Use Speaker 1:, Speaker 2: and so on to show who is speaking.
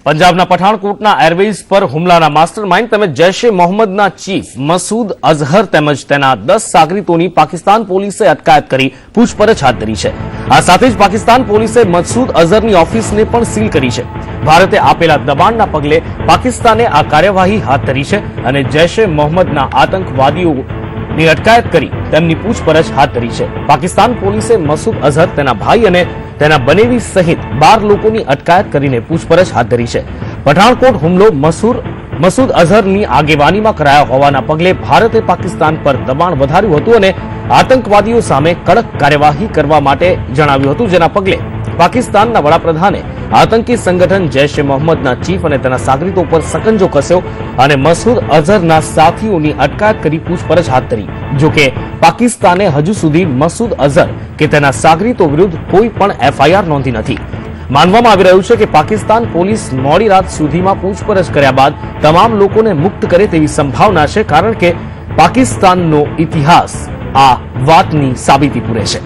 Speaker 1: પંજાબના પઠાણકોટના એરવેઝ પર હુમલાના માસ્ટરમાઇન્ડ તેમજ જૈશ-એ મોહમ્મદના ચીફ મસૂદ અઝહર તેમજ તેના 10 સાગરીતોની પાકિસ્તાન પોલીસે અટકાયત કરી પૂછપરછ હાથ ધરી છે। આ સાથે જ પાકિસ્તાન પોલીસે મસૂદ અઝહરની ઓફિસને પણ સીલ કરી છે। ભારતે આપેલા દબાણના પગલે પાકિસ્તાને આ કાર્યવાહી હાથ ધરી છે અને જૈશ-એ મોહમ્મદના આતંકવાદીઓની અટકાયત કરી તેમની પૂછપરછ હાથ ધરી છે। પાકિસ્તાન પોલીસે મસૂદ અઝહર, તેના ભાઈ અને તેના બનેવી સહિત 12 લોકોની અટકાયત કરીને પૂછપરછ હાથ ધરી છે। પઠાણકોટ હુમલો મસૂદ અઝહરની આગેવાનીમાં કરાયો હોવાના પગલે ભારતે પાકિસ્તાન પર દબાણ વધાર્યું હતું અને આતંકવાદીઓ સામે કડક કાર્યવાહી કરવા માટે જણાવ્યું હતું, જેના પગલે પાકિસ્તાનના વડાપ્રધાને આતંકી સંગઠન જૈશ-એ મોહમ્મદના ચીફ અને તેના સાગરીતો પર સકંજો કસ્યો અને મસૂદ અઝહરના સાથીઓની અટકાયત કરી પૂછપરછ હાથ ધરી। જોકે પાકિસ્તાને હજુ સુધી મસૂદ અઝહર કે તેના સાગરીતો વિરુદ્ધ કોઈ પણ એફઆઈઆર નોંધી નથી। માનવામાં આવી રહ્યું છે કે પાકિસ્તાન પોલીસ મોડી રાત સુધીમાં પૂછપરછ કર્યા બાદ તમામ લોકોને મુક્ત કરે તેવી સંભાવના છે, કારણ કે પાકિસ્તાનનો ઇતિહાસ આ વાતની સાબિતી પૂરે છે।